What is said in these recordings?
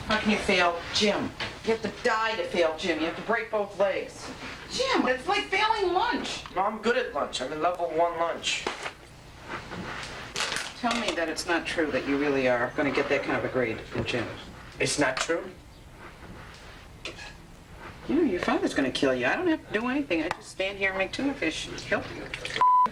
How can you fail gym? You have to die to fail gym. You have to break both legs. Jim, it's like failing lunch. No, I'm good at lunch. I'm in level 1 lunch. Tell me that it's not true that you really are going to get that kind of a grade in gym. It's not true? You know, your father's going to kill you. I don't have to do anything. I just stand here and make tuna fish. He'll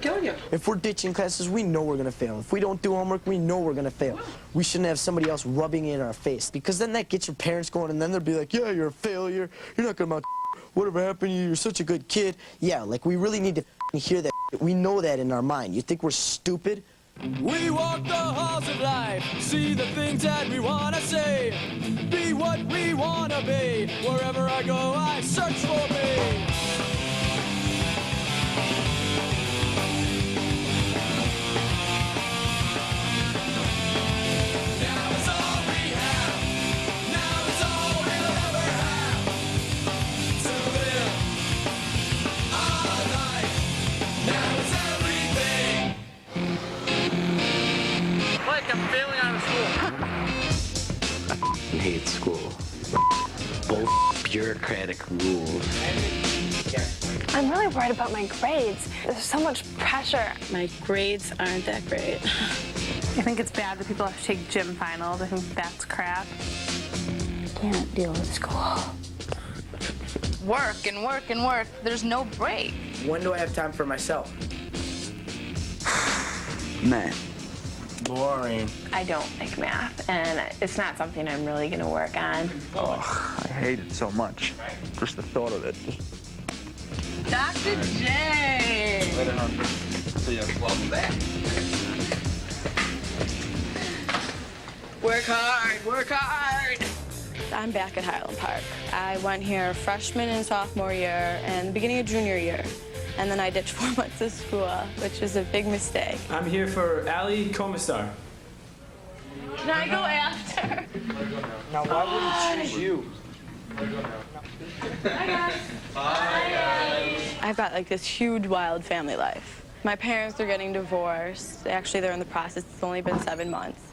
kill you. If we're ditching classes, we know we're going to fail. If we don't do homework, we know we're going to fail. We shouldn't have somebody else rubbing it in our face, because then that gets your parents going, and then they'll be like, yeah, you're a failure. You're not going to amount to whatever happened to you. You're such a good kid. Yeah, like, we really need to hear that. We know that in our mind. You think we're stupid? We walk the halls of life, see the things that we want to say, be what we want to be. Wherever I go, I search for me. I'm failing out of school. I hate school. Both bureaucratic rules. I'm really worried about my grades. There's so much pressure. My grades aren't that great. I think it's bad that people have to take gym finals. I think that's crap. I can't deal with school. Work and work and work. There's no break. When do I have time for myself? Man. Boring. I don't like math, and it's not something I'm really going to work on. Oh, I hate it so much. Just the thought of it. Dr. J! Welcome back. Work hard, work hard! I'm back at Highland Park. I went here freshman and sophomore year and the beginning of junior year. And then I ditched 4 months of school, which was a big mistake. I'm here for Ali Komisar. Can I go after? Now, why would he choose you? Hi, guys. Hi, guys. I've got like this huge, wild family life. My parents are getting divorced. Actually, they're in the process. It's only been 7 months.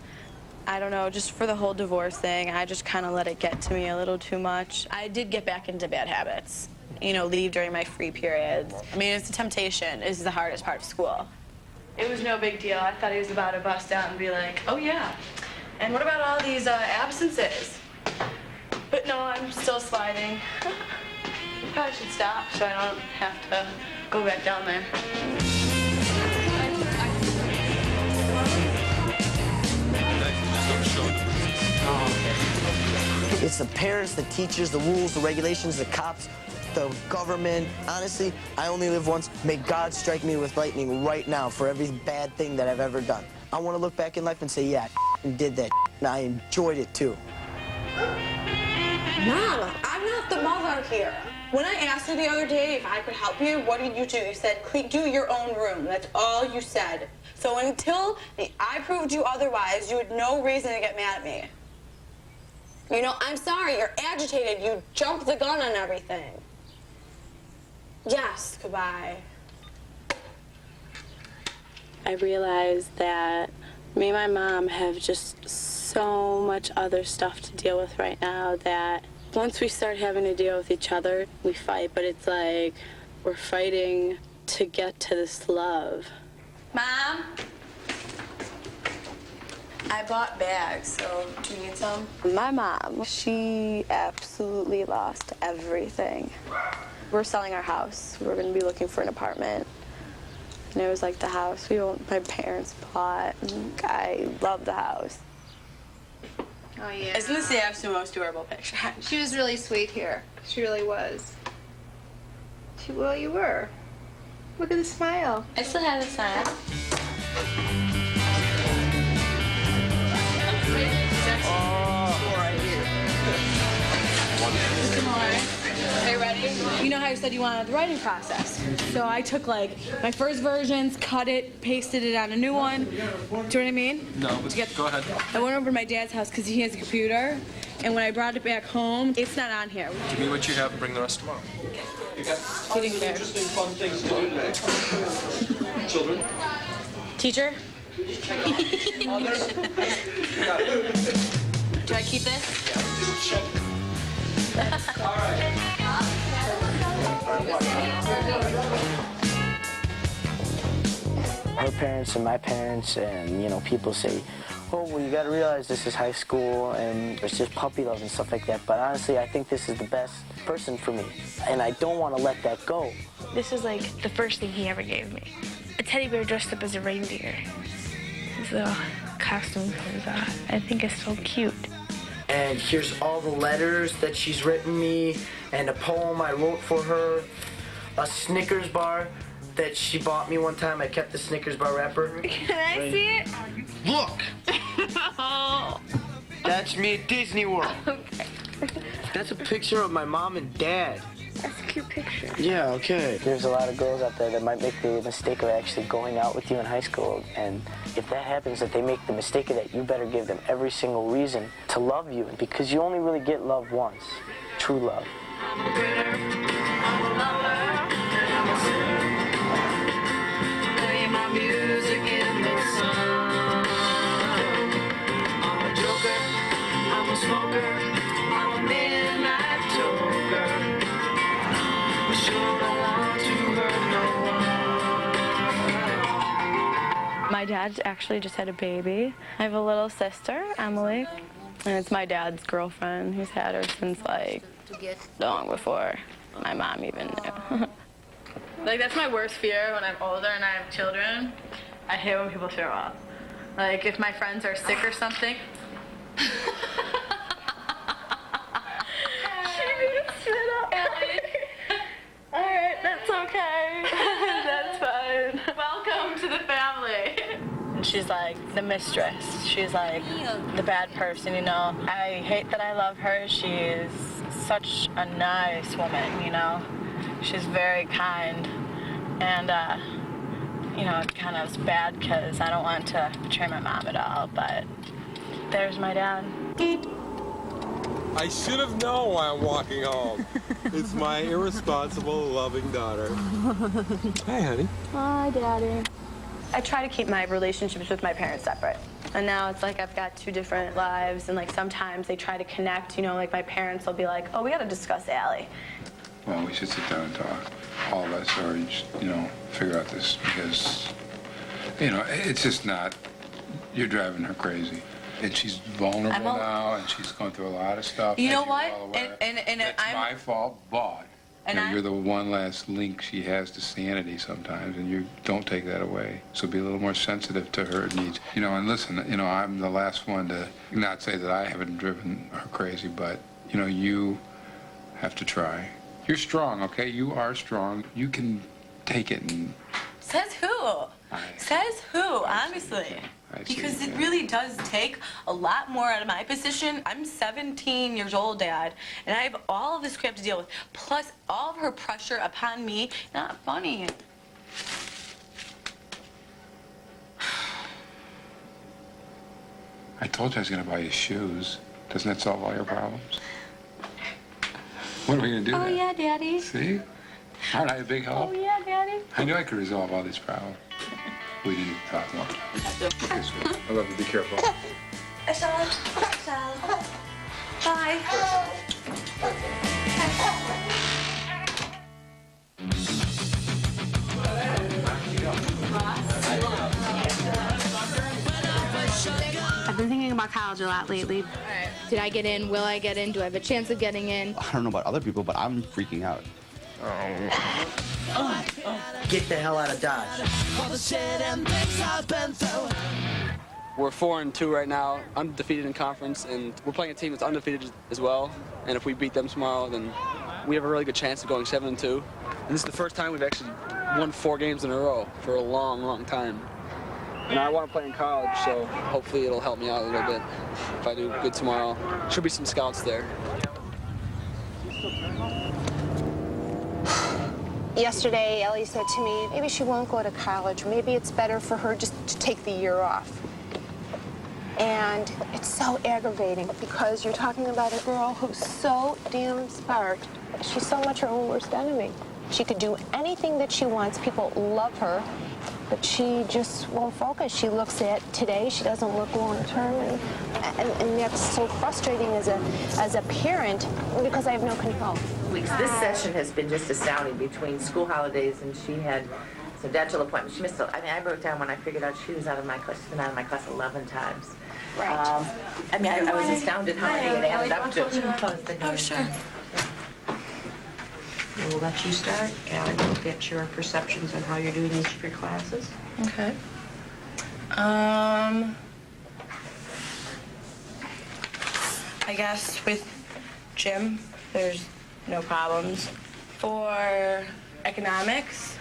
I don't know, just for the whole divorce thing, I just kind of let it get to me a little too much. I did get back into bad habits. You know, leave during my free periods. I mean, it's a temptation. This is the hardest part of school. It was no big deal. I thought he was about to bust out and be like, oh yeah, and what about all these absences? But no, I'm still sliding. Probably should stop so I don't have to go back down there. It's the parents, the teachers, the rules, the regulations, the cops, the government. Honestly, I only live once. May God strike me with lightning right now for every bad thing that I've ever done. I want to look back in life and say, yeah, I did that, and I enjoyed it too. Mom, I'm not the mother here. When I asked you the other day if I could help you, what did you do? You said, do your own room. That's all you said. So until I proved you otherwise, you had no reason to get mad at me. You know, I'm sorry, you're agitated. You jumped the gun on everything. Yes, goodbye. I realized that me and my mom have just so much other stuff to deal with right now that once we start having to deal with each other, we fight, but it's like we're fighting to get to this love. Mom? I bought bags, so do you need some? My mom, she absolutely lost everything. We're selling our house. We're going to be looking for an apartment. And it was like the house my parents bought. I love the house. Oh, yeah. Isn't this the absolute most adorable picture? She was really sweet here. She really was. Well, you were. Look at the smile. I still have the sign. Are you ready? You know how you said you wanted the writing process. So I took like my first versions, cut it, pasted it on a new one. Do you know what I mean? No, but go ahead. I went over to my dad's house because he has a computer, and when I brought it back home, it's not on here. Give me what you have and bring the rest tomorrow. Getting there. Interesting, fun things to do today. Children. Teacher? Do I keep this? Her parents and my parents and, you know, people say, oh, well, you got to realize this is high school and it's just puppy love and stuff like that. But honestly, I think this is the best person for me. And I don't want to let that go. This is like the first thing he ever gave me. A teddy bear dressed up as a reindeer. His little costume comes off. I think it's so cute. And here's all the letters that she's written me and a poem I wrote for her, a Snickers bar that she bought me one time. I kept the Snickers bar wrapper. Can I see it? Look! That's me at Disney World. Okay. That's a picture of my mom and dad. That's a cute picture. Yeah, okay. There's a lot of girls out there that might make the mistake of actually going out with you in high school. And if that happens, that they make the mistake of that, you better give them every single reason to love you. Because you only really get love once. True love. My dad actually just had a baby. I have a little sister, Emily, and it's my dad's girlfriend. He's had her since like long before my mom even knew. Like that's my worst fear when I'm older and I have children. I hate when people show up. Like if my friends are sick or something. She made us sit up. All right, that's okay. That's fine. Welcome to the family. And she's like the mistress. She's like the bad person, you know. I hate that I love her. She's such a nice woman, you know. She's very kind. And, you know, it kind of is bad because I don't want to betray my mom at all, but there's my dad. I should have known why I'm walking home. It's my irresponsible, loving daughter. Hi, honey. Hi, Daddy. I try to keep my relationships with my parents separate. And now it's like I've got two different lives, and like sometimes they try to connect, you know, like my parents will be like, oh, we gotta discuss Allie. Well, we should sit down and talk, all of us, or, you know, figure out this, because, you know, it's just not, you're driving her crazy. And she's vulnerable now, and she's going through a lot of stuff. You know what? And that's my fault, but you're the one last link she has to sanity sometimes, and you don't take that away. So be a little more sensitive to her needs. You know, and listen, you know, I'm the last one to not say that I haven't driven her crazy, but, you know, you have to try. You're strong, okay? You are strong. You can take it and... Says who? Says who, honestly? Because it really does take a lot more out of my position. I'm 17 years old, Dad, and I have all of this crap to deal with, plus all of her pressure upon me. Not funny. I told you I was going to buy you shoes. Doesn't that solve all your problems? What are we going to do Oh, then? yeah, Daddy. See? Aren't I a big help? Oh, yeah, Daddy. I knew I could resolve all these problems. We didn't talk more. Okay, sweet. I love you. Be careful. I shall. Bye. I've been thinking about college a lot lately. Did I get in? Will I get in? Do I have a chance of getting in? I don't know about other people, but I'm freaking out. Get the hell out of Dodge. We're 4-2 right now, undefeated in conference, and we're playing a team that's undefeated as well. And if we beat them tomorrow, then we have a really good chance of going 7-2. And this is the first time we've actually won 4 games in a row for a long, long time. And I want to play in college, so hopefully it'll help me out a little bit if I do good tomorrow. Should be some scouts there. Yesterday, Ellie said to me, maybe she won't go to college. Maybe it's better for her just to take the year off. And it's so aggravating because you're talking about a girl who's so damn smart. She's so much her own worst enemy. She could do anything that she wants. People love her. but she just won't focus. She looks at today, she doesn't look long term, and that's so frustrating as a parent because I have no control. This session has been just astounding between school holidays, and she had some dental appointments. She missed I wrote down when I figured out she was out of my class. She's been out of my class 11 times. Right. I was astounded how many it added up to. Oh, sure. We'll let you start, and we'll get your perceptions on how you're doing each of your classes. Okay. I guess with gym, there's no problems. For economics,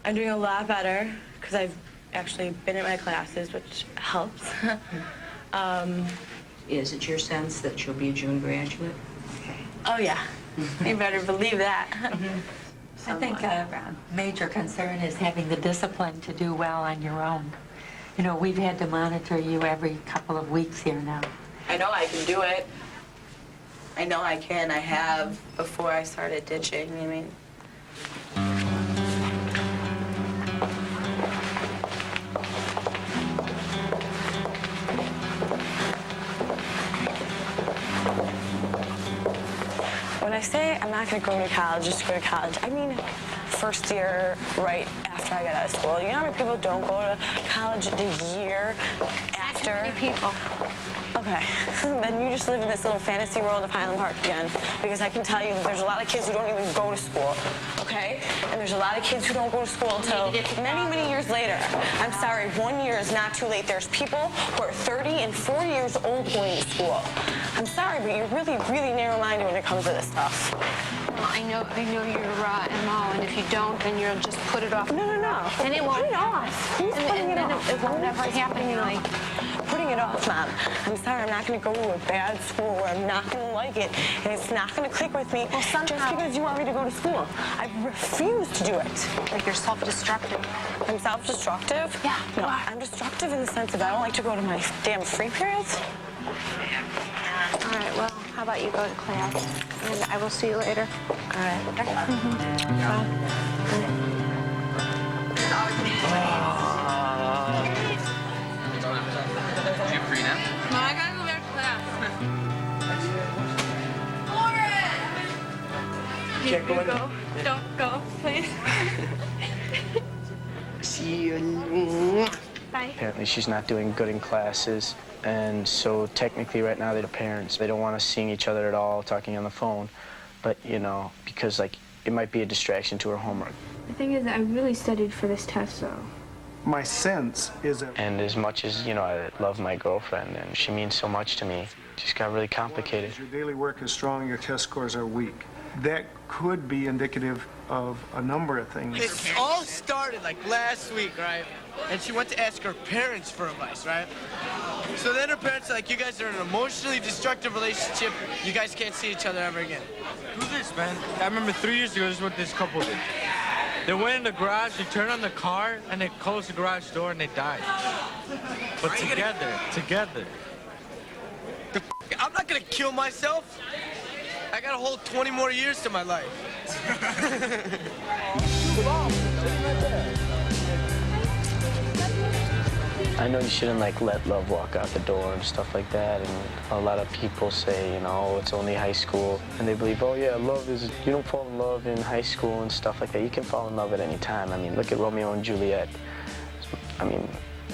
I'm doing a lot better because I've actually been in my classes, which helps. Is it your sense that you'll be a June graduate? Oh, yeah. You better believe that. I think a major concern is having the discipline to do well on your own. You know, we've had to monitor you every couple of weeks here now. I know I can do it. I know I can. I have before I started ditching. I mean, when I say I'm not going to go to college, just to go to college, I mean first year right after I got out of school. You know how many people don't go to college the year after? Many people. Okay, then you just live in this little fantasy world of Highland Park again, because I can tell you that there's a lot of kids who don't even go to school, okay? And there's a lot of kids who don't go to school until many, many years later. I'm sorry, 1 year is not too late. There's people who are 30 and 40 years old going to school. I'm sorry, but you're really, really narrow-minded when it comes to this stuff. Well, I know you're MO, and if you don't, then you'll just put it off. No. And it won't put it off. Who's putting it off? It won't ever happen. You're like, putting it off, Mom. I'm sorry, I'm not going to go to a bad school where I'm not going to like it, and it's not going to click with me just because you want me to go to school. I refuse to do it. like you're self-destructive. I'm self-destructive? Yeah. No, I'm destructive in the sense that I don't like to go to my damn free periods. All right, well, how about you go to class, and I will see you later. All right. You free now? No, I gotta go back to class. Can't go in. Go. Don't go, please. See you. Bye. Apparently she's not doing good in classes, and so technically right now they're the parents. They don't want us seeing each other at all, talking on the phone, but you know, because like it might be a distraction to her homework. The thing is, I really studied for this test, though. My sense is that... And as much as, you know, I love my girlfriend and she means so much to me, it just got really complicated. Your daily work is strong, your test scores are weak. That could be indicative of a number of things. It all started like last week, right? And she went to ask her parents for advice, right? So then her parents are like, you guys are in an emotionally destructive relationship. You guys can't see each other ever again. Do this, man. I remember 3 years ago, this is what this couple did. They went in the garage, they turned on the car, and they closed the garage door, and they died. But together. I'm not gonna kill myself. I got a whole 20 more years to my life. I know you shouldn't like let love walk out the door and stuff like that, and a lot of people say, you know, oh, it's only high school, and they believe, oh yeah, love is, you don't fall in love in high school and stuff like that. You can fall in love at any time. I mean, look at Romeo and Juliet. I mean,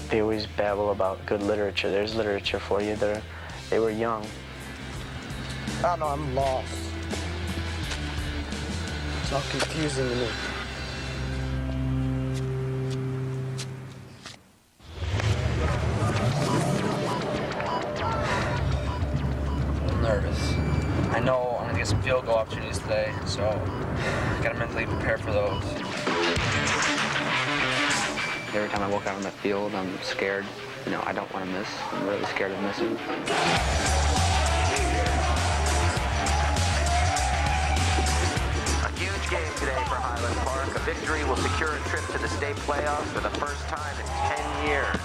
they always babble about good literature. There's literature for you. They were young. I don't know, I'm lost. It's all confusing to me. Nervous. I know I'm gonna get some field goal opportunities today, so I gotta mentally prepare for those. Every time I walk out on that field, I'm scared. You know, I don't want to miss. I'm really scared of missing. A huge game today for Highland Park. A victory will secure a trip to the state playoffs for the first time in 10 years.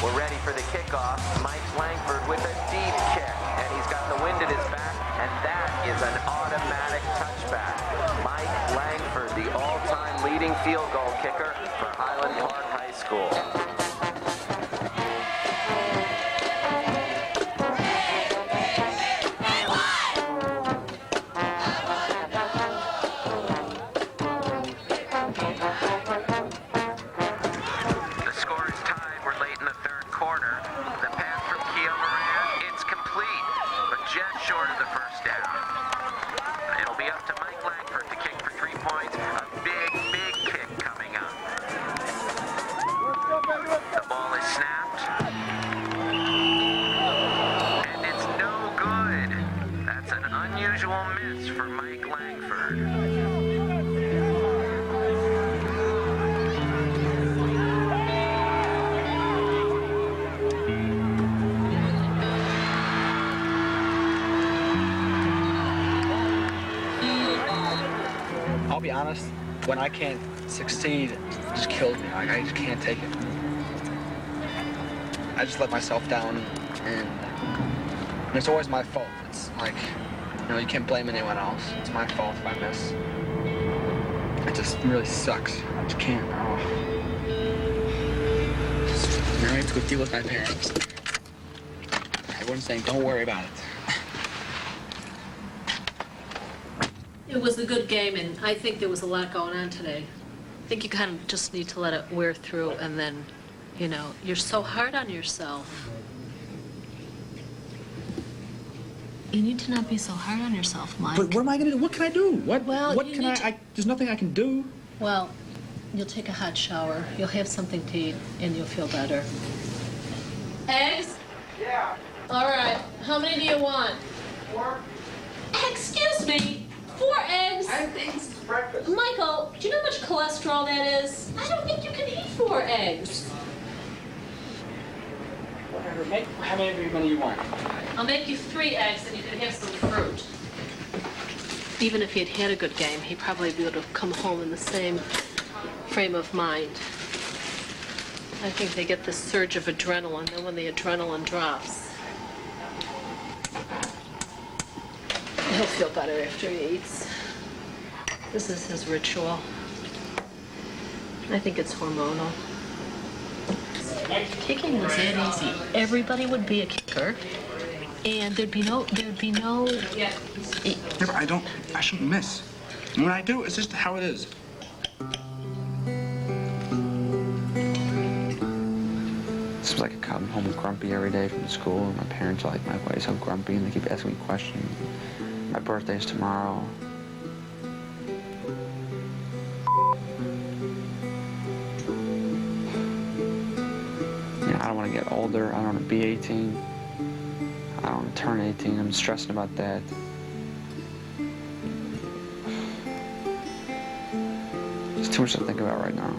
We're ready for the kickoff. Mike Langford with a deep kick, and he's got the wind at his back, and that is an automatic touchback. Mike Langford, the all-time leading field goal kicker for Highland Park School. I'll be honest, when I can't succeed, it just kills me. Like, I just can't take it. I just let myself down, and it's always my fault. It's like, you can't blame anyone else. It's my fault if I miss. It just really sucks. I just can't. Oh. Now I have to go deal with my parents. Everyone's saying, don't worry about it. It was a good game, and I think there was a lot going on today. I think you kind of just need to let it wear through, and then, you're so hard on yourself. You need to not be so hard on yourself, Mike. But what am I going to do? What can I do? What can you I... There's nothing I can do. Well, you'll take a hot shower, you'll have something to eat, and you'll feel better. Eggs? Yeah. All right. How many do you want? 4. Excuse me. 4 eggs. I think this is breakfast. Michael, do you know how much cholesterol that is? I don't think you can eat 4 eggs. Whatever. Make how many you want. I'll make you 3 eggs and you can have some fruit. Even if he had had a good game, he probably would have come home in the same frame of mind. I think they get this surge of adrenaline, then when the adrenaline drops, he'll feel better after he eats. This is his ritual. I think it's hormonal. Kicking was that easy. Everybody would be a kicker, and there'd be no. Yeah, but I shouldn't miss. And when I do, it's just how it is. Seems like I come home grumpy every day from school, and my parents are like, "My why are you so grumpy?" And they keep asking me questions. My birthday's tomorrow. I don't want to get older. I don't want to be 18. I don't want to turn 18. I'm stressing about that. There's too much to think about right now.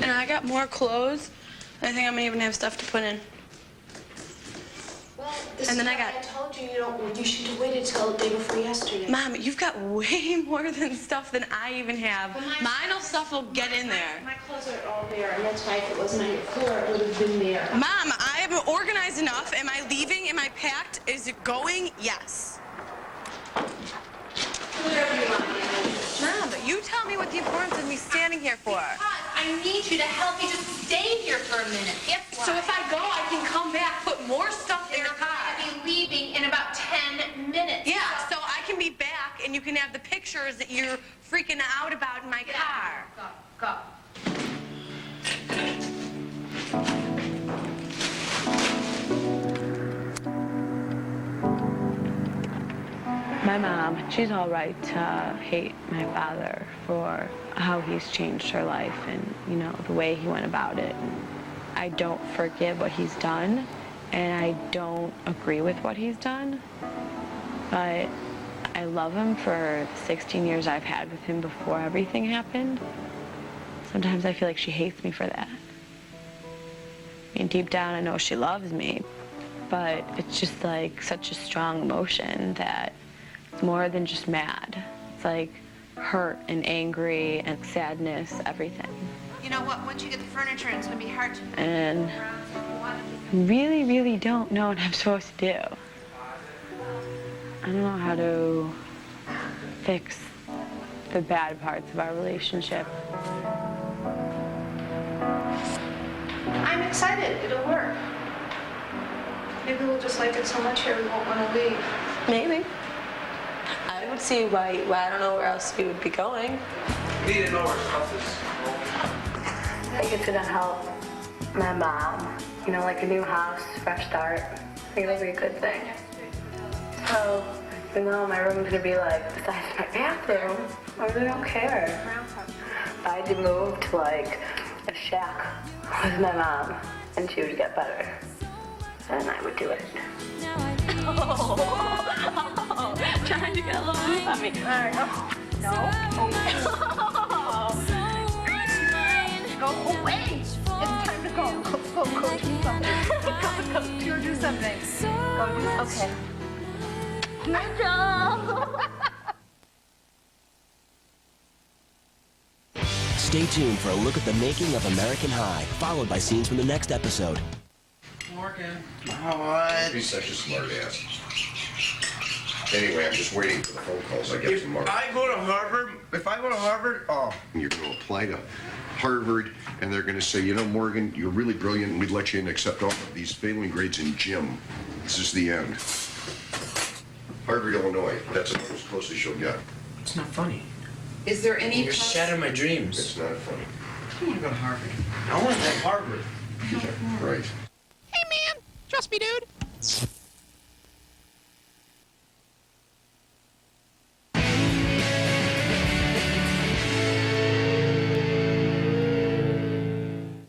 And I got more clothes. I think I'm gonna even have stuff to put in. Well, And then I told you you should have waited till the day before yesterday. Mom, you've got way more than stuff than I even have. Mine stuff will get in there. My clothes are all there, and that's why if it wasn't on your floor, it would have been there. Mom, I am organized enough. Am I leaving? Am I packed? Is it going? Yes. Whatever you want. Mom, you tell me what the importance of me standing here for. I need you to help me just stay here for a minute. So if I go, I can come back, put more stuff in the car. I'll be leaving in about 10 minutes. Yeah, so I can be back and you can have the pictures that you're freaking out about in my car. Go. My mom, she's all right to hate my father for how he's changed her life and, the way he went about it. I don't forgive what he's done, and I don't agree with what he's done, but I love him for the 16 years I've had with him before everything happened. Sometimes I feel like she hates me for that. I mean, deep down, I know she loves me, but it's just like such a strong emotion that it's more than just mad. It's like hurt and angry and sadness, everything. you know what, once you get the furniture, it's going to be hard to... And really, really don't know what I'm supposed to do. I don't know how to fix the bad parts of our relationship. I'm excited. It'll work. Maybe we'll just like it so much here we won't want to leave. Maybe. I would see why I don't know where else we would be going. We need to know where stuff is. I think it's gonna help my mom. You know, like a new house, fresh start. I think it'll be a good thing. So, even though my room's gonna be like the size of my bathroom, I really don't care. If I had to move to like a shack with my mom and she would get better, then I would do it. Trying to get a little move on me. All right. No. Go away. It's time to go. Go do something. Go do something. Okay. Stay tuned for a look at the making of American High, followed by scenes from the next episode. Morgan. What? Be such a smart ass. Anyway, I'm just waiting for the phone calls I get tomorrow. If I go to Harvard, oh. You're going to apply to Harvard, and they're going to say, you know, Morgan, you're really brilliant, and we'd let you in except all of these failing grades in gym. This is the end. Harvard, Illinois. That's about as close as you'll get. It's not funny. Is there any... You're shattering my dreams. It's not funny. I want to go to Harvard. I want to go to Harvard. Yeah, right. Hey, man. Trust me, dude.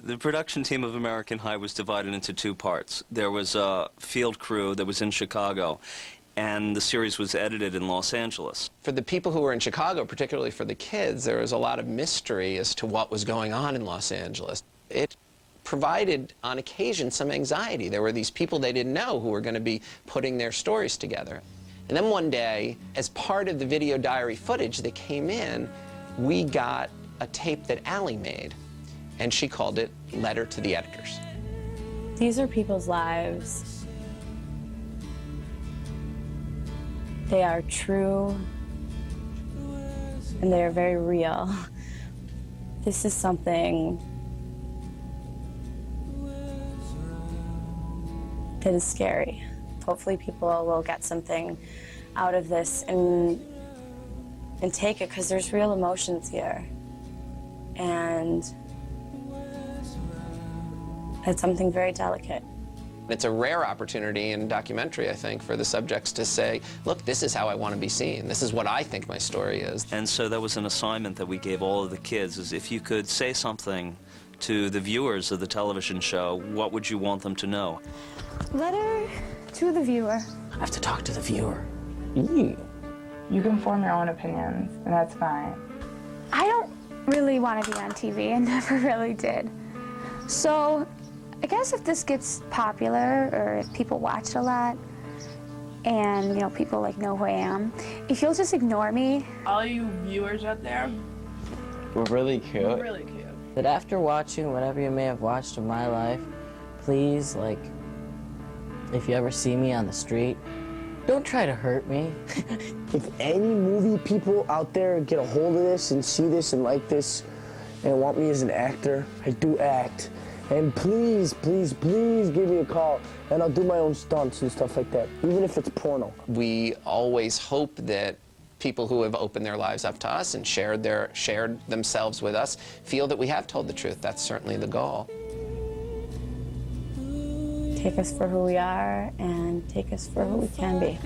The production team of American High was divided into two parts. There was a field crew that was in Chicago, and the series was edited in Los Angeles. For the people who were in Chicago, particularly for the kids, there was a lot of mystery as to what was going on in Los Angeles. It provided, on occasion, some anxiety. There were these people they didn't know who were going to be putting their stories together. And then one day, as part of the video diary footage that came in, we got a tape that Allie made, and she called it Letter to the Editors. These are people's lives. They are true, and they are very real. This is something that is scary. Hopefully people will get something out of this and take it, because there's real emotions here. And it's something very delicate. It's a rare opportunity in documentary, I think, for the subjects to say, look, this is how I want to be seen. This is what I think my story is. And so that was an assignment that we gave all of the kids, is if you could say something to the viewers of the television show, what would you want them to know? Letter to the viewer. I have to talk to the viewer. You can form your own opinions, and that's fine. I don't really want to be on TV. I never really did. So I guess if this gets popular, or if people watch it a lot, and, you know, people like know who I am, if you'll just ignore me. All you viewers out there, we're really cute. we're really cute. That after watching whatever you may have watched of my life, please, like, if you ever see me on the street, don't try to hurt me. If any movie people out there get a hold of this and see this and like this and want me as an actor, I do act. And please, please, please give me a call, and I'll do my own stunts and stuff like that, even if it's porno. We always hope that people who have opened their lives up to us and shared themselves with us feel that we have told the truth. That's certainly the goal. Take us for who we are, and take us for who we can be.